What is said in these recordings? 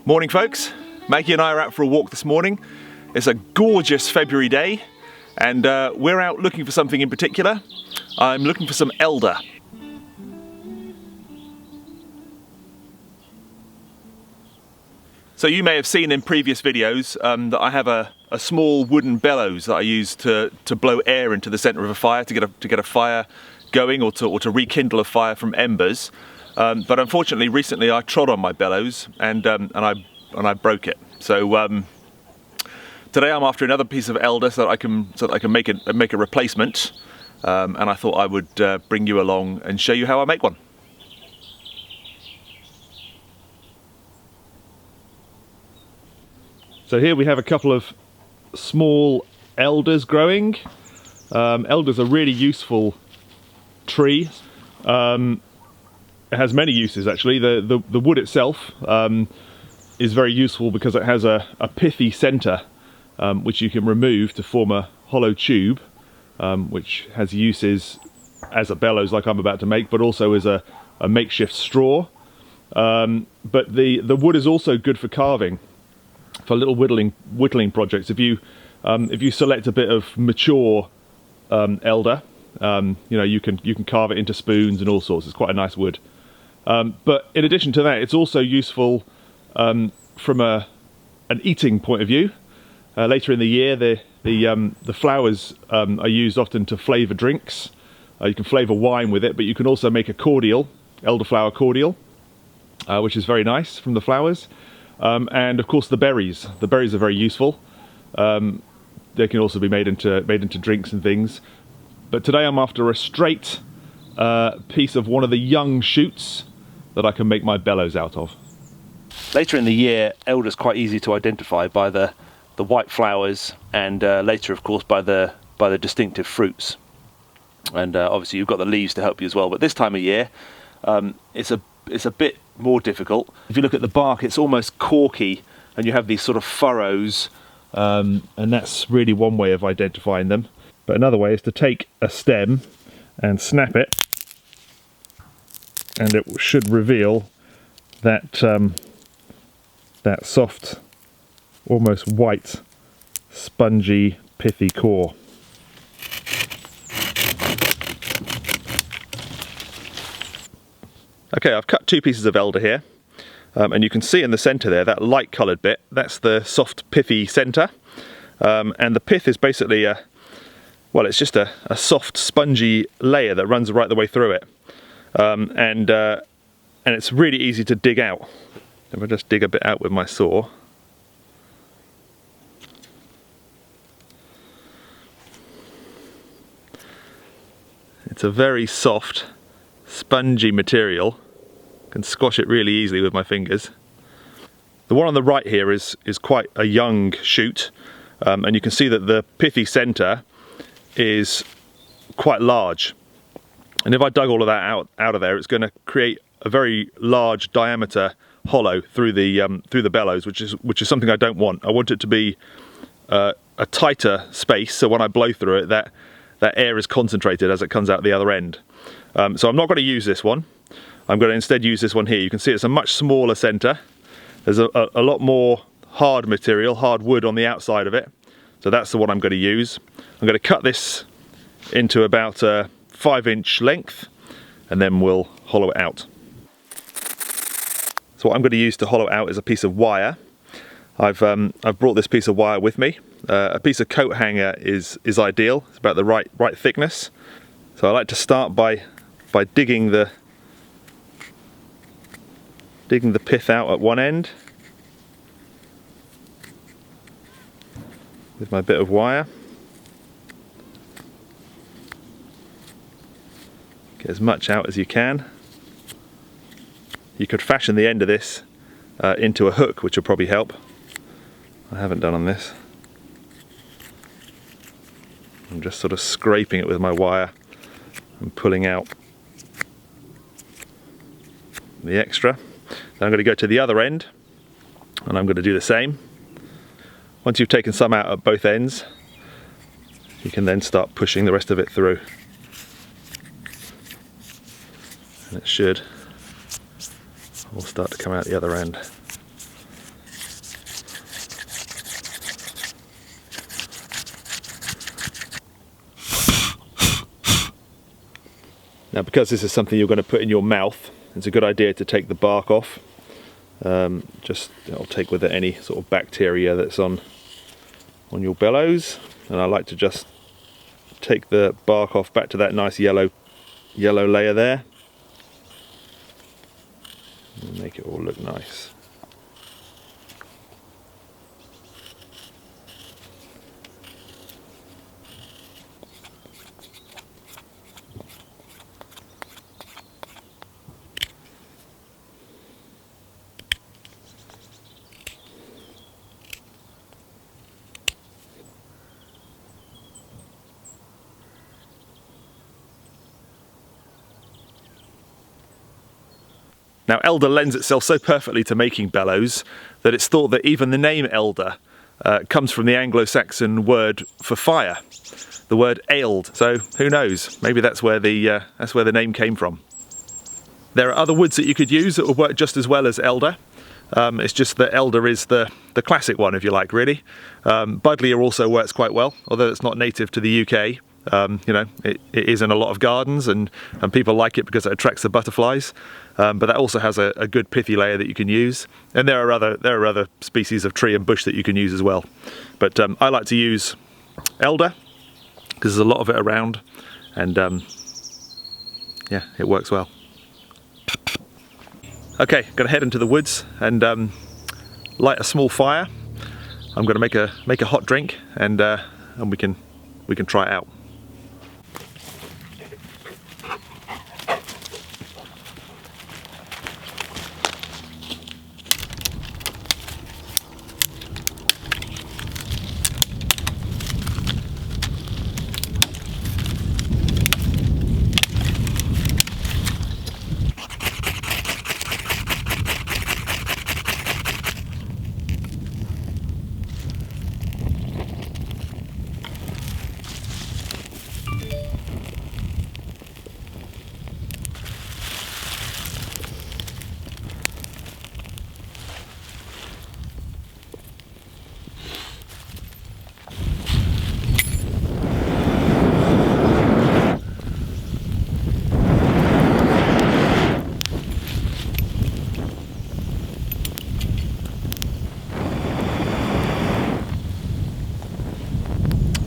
Morning folks, Maggie and I are out for a walk this morning. It's a gorgeous February day and we're out looking for something in particular. I'm looking for some elder. So you may have seen in previous videos that I have a small wooden bellows that I use to blow air into the centre of a fire to get a fire going or to rekindle a fire from embers. But unfortunately, recently I trod on my bellows and I broke it. So today I'm after another piece of elder so that I can make a replacement. And I thought I would bring you along and show you how I make one. So here we have a couple of small elders growing. Elder's a really useful tree. It has many uses actually. The wood itself is very useful because it has a pithy centre which you can remove to form a hollow tube, which has uses as a bellows like I'm about to make, but also as a makeshift straw. But the wood is also good for carving, for little whittling projects. If you select a bit of mature elder, you know, you can carve it into spoons and all sorts. It's quite a nice wood. But in addition to that, it's also useful from an eating point of view. Later in the year, the flowers are used often to flavour drinks. You can flavour wine with it, but you can also make a cordial, elderflower cordial, which is very nice from the flowers. And of course the berries. The berries are very useful. They can also be made into drinks and things. But today I'm after a straight piece of one of the young shoots that I can make my bellows out of. Later in the year, elder's quite easy to identify by the white flowers, and later of course by the distinctive fruits. And obviously you've got the leaves to help you as well. But this time of year, it's a bit more difficult. If you look at the bark, it's almost corky and you have these sort of furrows, and that's really one way of identifying them. But another way is to take a stem and snap it, and it should reveal that that soft, almost white, spongy, pithy core. Okay, I've cut two pieces of elder here, and you can see in the centre there, that light coloured bit, that's the soft pithy centre, and the pith is basically well, it's just a soft spongy layer that runs right the way through it, and it's really easy to dig out. If I just dig a bit out with my saw, it's a very soft, spongy material. I can squash it really easily with my fingers. The one on the right here is quite a young shoot, and you can see that the pithy centre is quite large. And if I dug all of that out of there, it's going to create a very large diameter hollow through the bellows, which is something I don't want. I want it to be a tighter space, so when I blow through it, that air is concentrated as it comes out the other end. So I'm not going to use this one. I'm going to instead use this one here. You can see it's a much smaller centre. There's a lot more hard material, hard wood on the outside of it. So that's the one I'm going to use. I'm going to cut this into about a 5-inch length, and then we'll hollow it out. So what I'm going to use to hollow out is a piece of wire. I've brought this piece of wire with me. A piece of coat hanger is ideal. It's about the right thickness. So I like to start by digging the pith out at one end with my bit of wire. Get as much out as you can. You could fashion the end of this into a hook, which will probably help. I haven't done on this. I'm just sort of scraping it with my wire and pulling out the extra. Then I'm going to go to the other end and I'm going to do the same. Once you've taken some out at both ends, you can then start pushing the rest of it through. And it should all start to come out the other end. Now, because this is something you're going to put in your mouth, it's a good idea to take the bark off. Just it'll take with it any sort of bacteria that's on your bellows, and I like to just take the bark off back to that nice yellow layer there and make it all look nice. Now, elder lends itself so perfectly to making bellows that it's thought that even the name elder comes from the Anglo-Saxon word for fire, the word eld. So who knows? Maybe that's where the name came from. There are other woods that you could use that will work just as well as elder. It's just that elder is the classic one, if you like, really. Buddleia also works quite well, although it's not native to the UK. You know, it is in a lot of gardens, and people like it because it attracts the butterflies. But that also has a good pithy layer that you can use. And there are other species of tree and bush that you can use as well. But I like to use elder because there's a lot of it around, and yeah, it works well. Okay, I'm going to head into the woods and light a small fire. I'm going to make a hot drink, and we can try it out.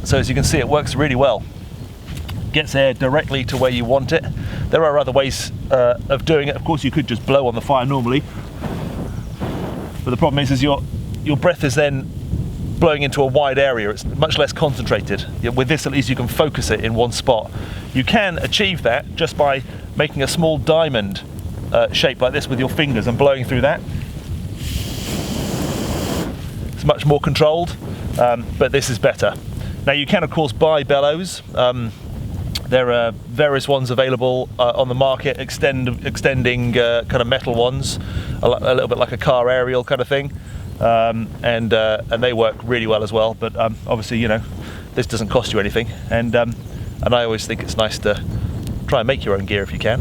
So as you can see, it works really well. Gets air directly to where you want it. There are other ways of doing it. Of course, you could just blow on the fire normally, but the problem is your breath is then blowing into a wide area. It's much less concentrated. With this, at least you can focus it in one spot. You can achieve that just by making a small diamond shape like this with your fingers and blowing through that. It's much more controlled, but this is better. Now, you can of course buy bellows. There are various ones available on the market, extending kind of metal ones, a little bit like a car aerial kind of thing, and they work really well as well. But obviously, you know, this doesn't cost you anything, and I always think it's nice to try and make your own gear if you can.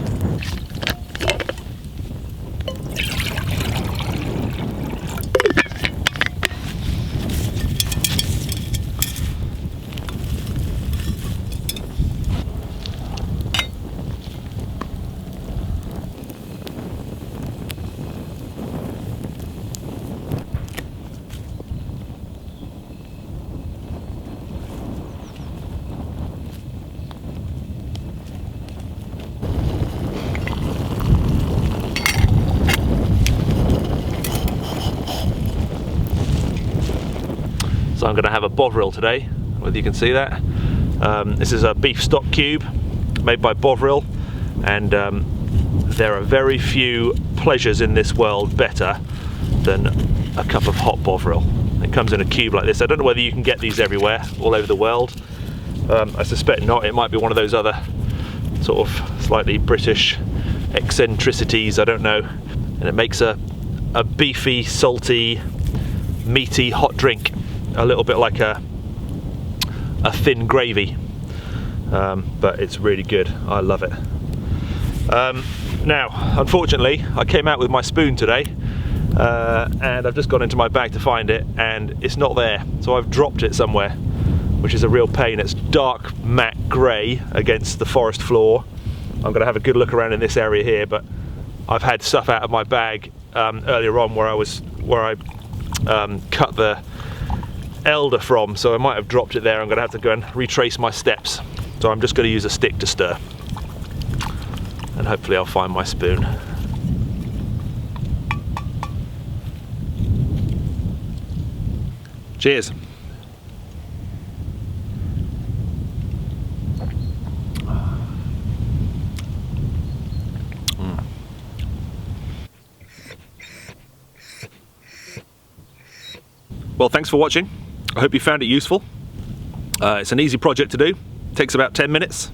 So I'm going to have a Bovril today, whether you can see that. This is a beef stock cube made by Bovril, and there are very few pleasures in this world better than a cup of hot Bovril. It comes in a cube like this. I don't know whether you can get these everywhere, all over the world. I suspect not. It might be one of those other sort of slightly British eccentricities, I don't know. And it makes a beefy, salty, meaty hot drink. A little bit like a thin gravy, but it's really good. I love it. Now, unfortunately, I came out with my spoon today, and I've just gone into my bag to find it, and it's not there. So I've dropped it somewhere, which is a real pain. It's dark matte grey against the forest floor, I'm gonna have a good look around in this area here, but I've had stuff out of my bag earlier on where I cut the elder from, so I might have dropped it there. I'm gonna have to go and retrace my steps. So I'm just gonna use a stick to stir, and hopefully I'll find my spoon. Cheers. Well, thanks for watching. I hope you found it useful. It's an easy project to do. Takes about 10 minutes.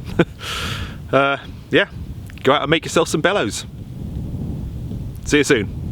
Yeah, go out and make yourself some bellows. See you soon.